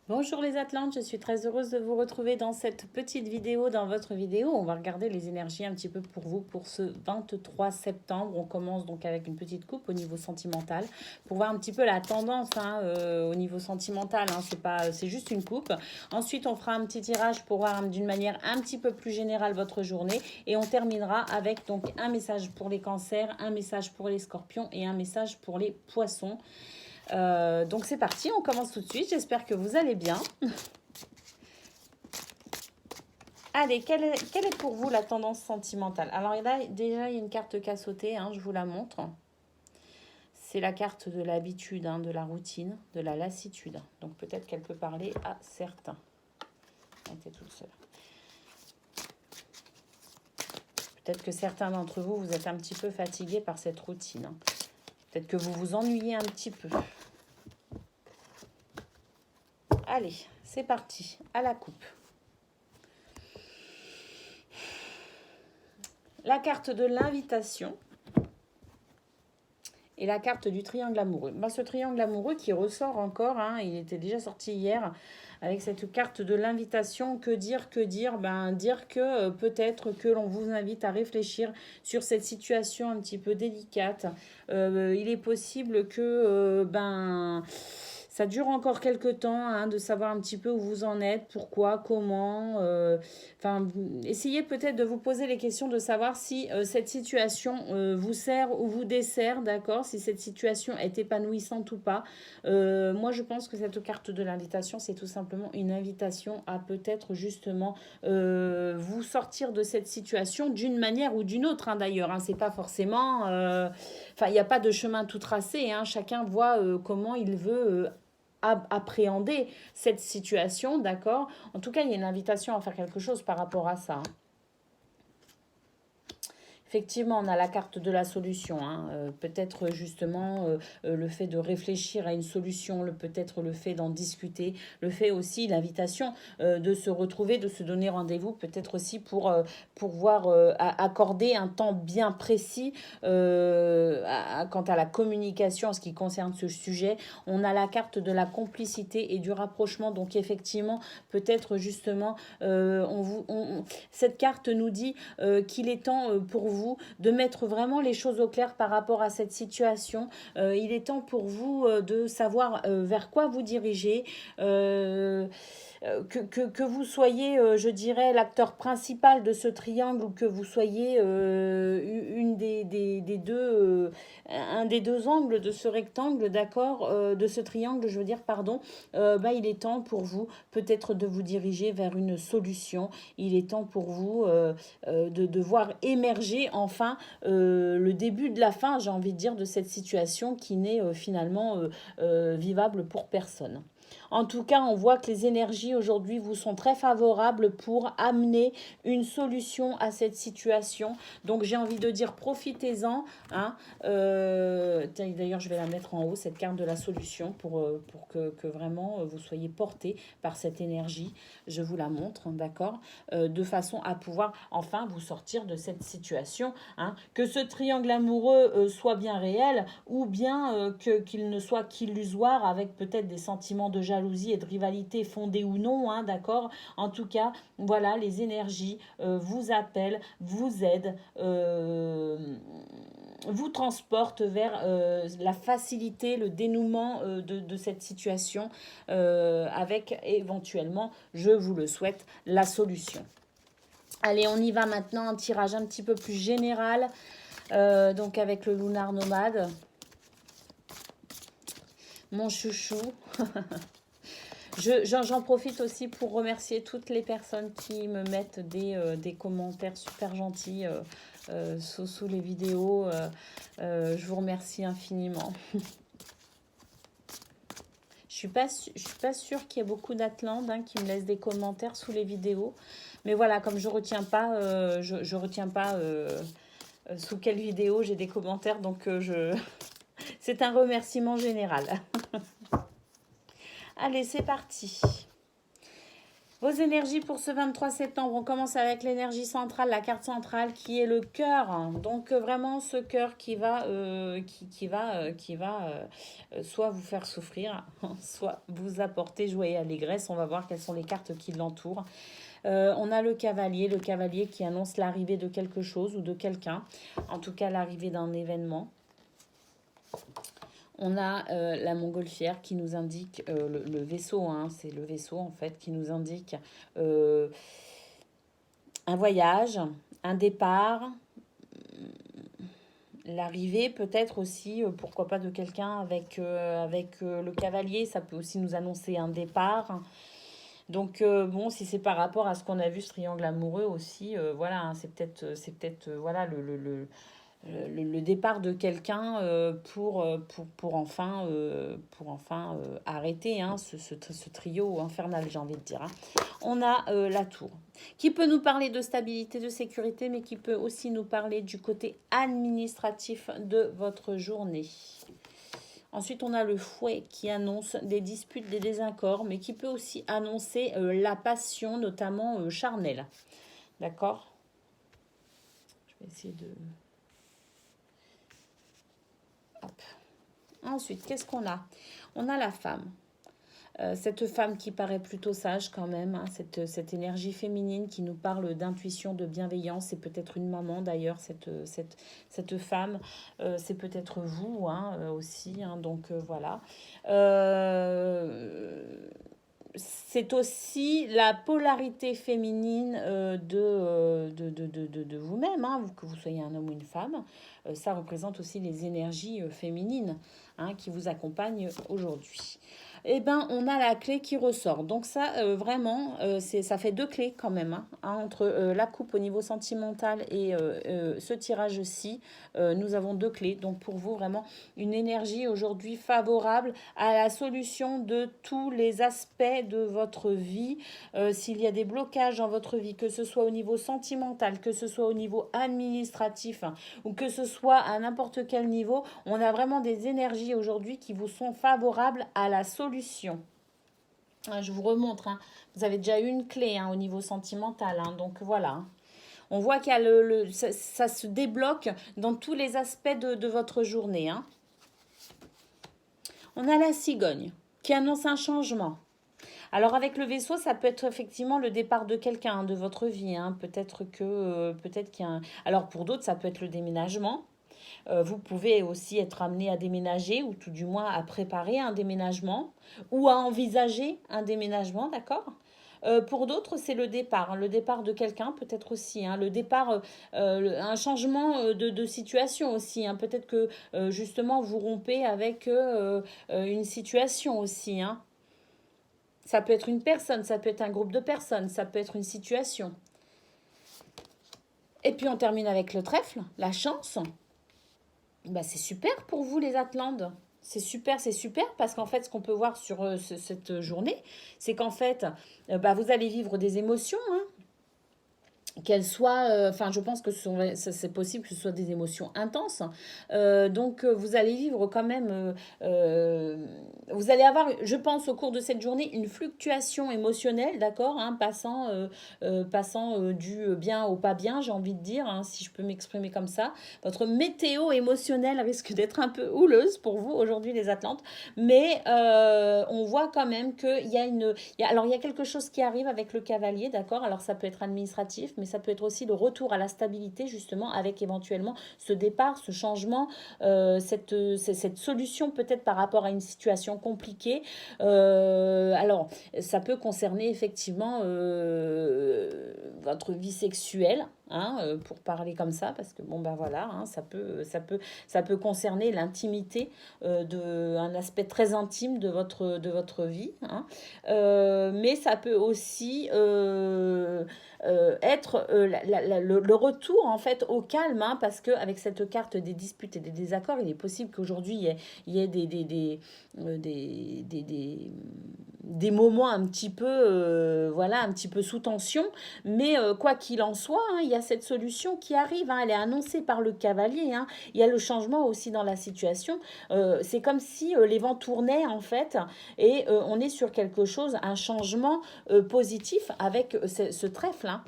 Bonjour les Atlantes, je suis très heureuse de vous retrouver dans cette petite vidéo. Dans votre vidéo, on va regarder les énergies un petit peu pour vous pour ce 23 septembre. On commence donc avec une petite coupe au niveau sentimental pour voir un petit peu la tendance au niveau sentimental. C'est juste une coupe. Ensuite, on fera un petit tirage pour voir d'une manière un petit peu plus générale votre journée et on terminera avec donc un message pour les cancers, un message pour les scorpions et un message pour les poissons. Donc c'est parti, on commence tout de suite. J'espère que vous allez bien. Allez, quelle est pour vous la tendance sentimentale? Alors là, déjà, il y a une carte qui a sauté, je vous la montre. C'est la carte de l'habitude, de la routine, de la lassitude. Donc peut-être qu'elle peut parler à certains. Elle était toute seule. Peut-être que certains d'entre vous, vous êtes un petit peu fatigués par cette routine. Peut-être que vous vous ennuyez un petit peu. Allez, c'est parti, à la coupe. La carte de l'invitation et la carte du triangle amoureux. Ce triangle amoureux qui ressort encore, il était déjà sorti hier avec cette carte de l'invitation. Que dire? Dire que peut-être que l'on vous invite à réfléchir sur cette situation un petit peu délicate. Il est possible que ça dure encore quelques temps, de savoir un petit peu où vous en êtes, pourquoi, comment. Essayez peut-être de vous poser les questions de savoir si cette situation vous sert ou vous dessert, d'accord? Si cette situation est épanouissante ou pas. Moi, je pense que cette carte de l'invitation, c'est tout simplement une invitation à peut-être justement vous sortir de cette situation d'une manière ou d'une autre, d'ailleurs. C'est pas forcément... il n'y a pas de chemin tout tracé. Chacun voit comment il veut appréhender cette situation, d'accord? En tout cas, il y a une invitation à faire quelque chose par rapport à ça. Effectivement, on a la carte de la solution. Peut-être justement le fait de réfléchir à une solution, peut-être le fait d'en discuter, le fait aussi, l'invitation de se retrouver, de se donner rendez-vous, peut-être aussi pour pouvoir accorder un temps bien précis quant à la communication en ce qui concerne ce sujet. On a la carte de la complicité et du rapprochement. Donc effectivement, peut-être justement, cette carte nous dit qu'il est temps pour vous de mettre vraiment les choses au clair par rapport à cette situation. Il est temps pour vous de savoir vers quoi vous dirigez. Que vous soyez, je dirais, l'acteur principal de ce triangle ou que vous soyez un des deux angles de ce rectangle, d'accord, de ce triangle, je veux dire, pardon, il est temps pour vous peut-être de vous diriger vers une solution. Il est temps pour vous de voir émerger enfin le début de la fin, j'ai envie de dire, de cette situation qui n'est finalement vivable pour personne. En tout cas, on voit que les énergies aujourd'hui vous sont très favorables pour amener une solution à cette situation. Donc j'ai envie de dire profitez-en. D'ailleurs, je vais la mettre en haut, cette carte de la solution, pour que vraiment vous soyez porté par cette énergie. Je vous la montre, d'accord, de façon à pouvoir enfin vous sortir de cette situation. Que ce triangle amoureux soit bien réel ou bien qu'il ne soit qu'illusoire avec peut-être des sentiments de jalousie et de rivalité fondés ou non, d'accord. En tout cas, voilà, les énergies vous appellent, vous aident, vous transportent vers la facilité, le dénouement de cette situation avec éventuellement, je vous le souhaite, la solution. Allez, on y va maintenant, un tirage un petit peu plus général, donc avec le lunar nomade. Mon chouchou. J'en profite aussi pour remercier toutes les personnes qui me mettent des commentaires super gentils sous les vidéos. Je vous remercie infiniment. Je suis pas sûre qu'il y ait beaucoup d'Atlantes qui me laissent des commentaires sous les vidéos. Mais voilà, comme je retiens pas, je retiens pas sous quelle vidéo j'ai des commentaires. Donc, c'est un remerciement général. Allez, c'est parti. Vos énergies pour ce 23 septembre, on commence avec l'énergie centrale, la carte centrale qui est le cœur. Donc vraiment ce cœur qui va soit vous faire souffrir, soit vous apporter joie et allégresse. On va voir quelles sont les cartes qui l'entourent. On a le cavalier qui annonce l'arrivée de quelque chose ou de quelqu'un, en tout cas l'arrivée d'un événement. On a la montgolfière qui nous indique le vaisseau, hein, c'est le vaisseau en fait qui nous indique un voyage, un départ, l'arrivée peut-être aussi, pourquoi pas de quelqu'un avec le cavalier, ça peut aussi nous annoncer un départ. Donc bon, si c'est par rapport à ce qu'on a vu, ce triangle amoureux aussi, voilà, hein, voilà le départ de quelqu'un pour enfin arrêter hein, ce trio infernal, j'ai envie de dire. Hein. On a la tour, qui peut nous parler de stabilité, de sécurité, mais qui peut aussi nous parler du côté administratif de votre journée. Ensuite, on a le fouet qui annonce des disputes, des désaccords, mais qui peut aussi annoncer la passion, notamment charnelle. D'accord? Je vais essayer de... Hop. Ensuite, qu'est-ce qu'on a? On a la femme. Cette femme qui paraît plutôt sage quand même, hein, cette énergie féminine qui nous parle d'intuition, de bienveillance, c'est peut-être une maman d'ailleurs, cette femme, c'est peut-être vous hein, aussi, hein, donc voilà. C'est aussi la polarité féminine de vous-même, hein, que vous soyez un homme ou une femme. Ça représente aussi les énergies féminines hein, qui vous accompagnent aujourd'hui. Eh ben, on a la clé qui ressort. Donc ça, vraiment, ça fait deux clés quand même. Hein, entre la coupe au niveau sentimental et ce tirage-ci, nous avons deux clés. Donc pour vous, vraiment, une énergie aujourd'hui favorable à la solution de tous les aspects de votre vie. S'il y a des blocages dans votre vie, que ce soit au niveau sentimental, que ce soit au niveau administratif, hein, ou que ce soit à n'importe quel niveau, on a vraiment des énergies aujourd'hui qui vous sont favorables à la solution. Je vous remontre, hein. Vous avez déjà eu une clé hein, au niveau sentimental, hein, donc voilà. On voit qu'il y a ça se débloque dans tous les aspects de votre journée. Hein. On a la cigogne qui annonce un changement. Alors avec le vaisseau, ça peut être effectivement le départ de quelqu'un de votre vie. Hein. Peut-être qu'il y a un... Alors pour d'autres, ça peut être le déménagement. Vous pouvez aussi être amené à déménager ou tout du moins à préparer un déménagement ou à envisager un déménagement, d'accord pour d'autres, c'est le départ de quelqu'un peut-être aussi, hein, le départ, un changement de situation aussi. Hein, peut-être que justement vous rompez avec une situation aussi. Hein. Ça peut être une personne, ça peut être un groupe de personnes, ça peut être une situation. Et puis on termine avec le trèfle, la chance. Bah, c'est super pour vous les Atlantes. C'est super parce qu'en fait, ce qu'on peut voir sur cette journée, c'est qu'en fait, bah, vous allez vivre des émotions, hein, qu'elles soient, enfin je pense que c'est possible que ce soit des émotions intenses. Donc vous allez vivre quand même, vous allez avoir, je pense, au cours de cette journée, une fluctuation émotionnelle, d'accord, hein, passant du bien au pas bien, j'ai envie de dire, hein, si je peux m'exprimer comme ça. Votre météo émotionnelle risque d'être un peu houleuse pour vous aujourd'hui les Atlantes, mais on voit quand même qu'il y a alors il y a quelque chose qui arrive avec le cavalier, d'accord, alors ça peut être administratif, mais ça peut être aussi le retour à la stabilité, justement, avec éventuellement ce départ, ce changement, cette solution peut-être par rapport à une situation compliquée. Alors, ça peut concerner effectivement votre vie sexuelle, hein, pour parler comme ça, parce que bon ben voilà, hein, ça peut concerner l'intimité un aspect très intime de votre vie, hein. Mais ça peut aussi être le retour en fait au calme, hein, parce que avec cette carte des disputes et des désaccords, il est possible qu'aujourd'hui il y ait des moments un petit peu voilà un petit peu sous tension, mais quoi qu'il en soit, hein, il y a cette solution qui arrive, hein, elle est annoncée par le cavalier, hein. Il y a le changement aussi dans la situation. C'est comme si les vents tournaient en fait et on est sur quelque chose, un changement positif avec ce trèfle, hein.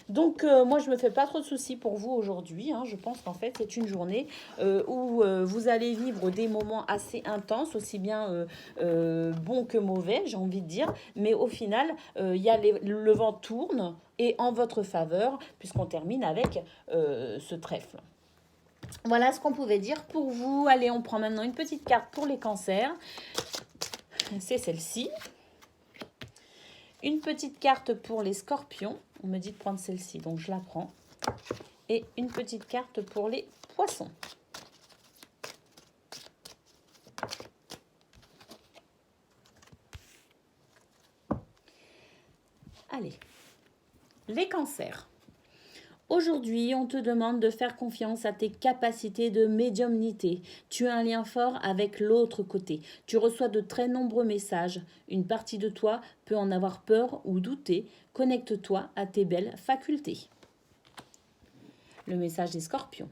Donc, moi, je ne me fais pas trop de soucis pour vous aujourd'hui, hein. Je pense qu'en fait, c'est une journée où vous allez vivre des moments assez intenses, aussi bien bons que mauvais, j'ai envie de dire. Mais au final, le vent tourne et en votre faveur, puisqu'on termine avec ce trèfle. Voilà ce qu'on pouvait dire pour vous. Allez, on prend maintenant une petite carte pour les cancers. C'est celle-ci. Une petite carte pour les scorpions. On me dit de prendre celle-ci, donc je la prends. Et une petite carte pour les poissons. Allez, les cancers. Aujourd'hui, on te demande de faire confiance à tes capacités de médiumnité. Tu as un lien fort avec l'autre côté. Tu reçois de très nombreux messages. Une partie de toi peut en avoir peur ou douter. Connecte-toi à tes belles facultés. Le message des scorpions.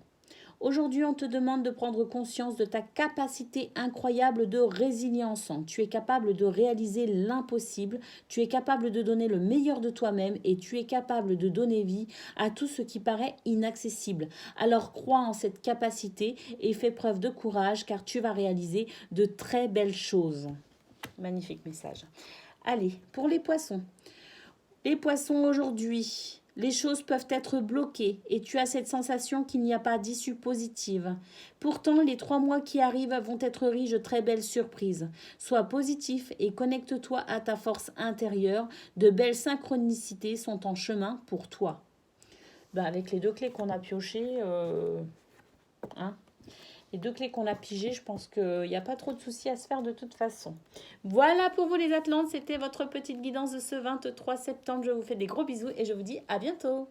Aujourd'hui, on te demande de prendre conscience de ta capacité incroyable de résilience. Tu es capable de réaliser l'impossible, tu es capable de donner le meilleur de toi-même et tu es capable de donner vie à tout ce qui paraît inaccessible. Alors crois en cette capacité et fais preuve de courage car tu vas réaliser de très belles choses. Magnifique message. Allez, pour les poissons. Les poissons aujourd'hui. Les choses peuvent être bloquées et tu as cette sensation qu'il n'y a pas d'issue positive. Pourtant, les 3 mois qui arrivent vont être riches de très belles surprises. Sois positif et connecte-toi à ta force intérieure. De belles synchronicités sont en chemin pour toi. Avec les 2 clés qu'on a piochées, les 2 clés qu'on a pigées, je pense qu'il n'y a pas trop de soucis à se faire de toute façon. Voilà pour vous les Atlantes, c'était votre petite guidance de ce 23 septembre. Je vous fais des gros bisous et je vous dis à bientôt.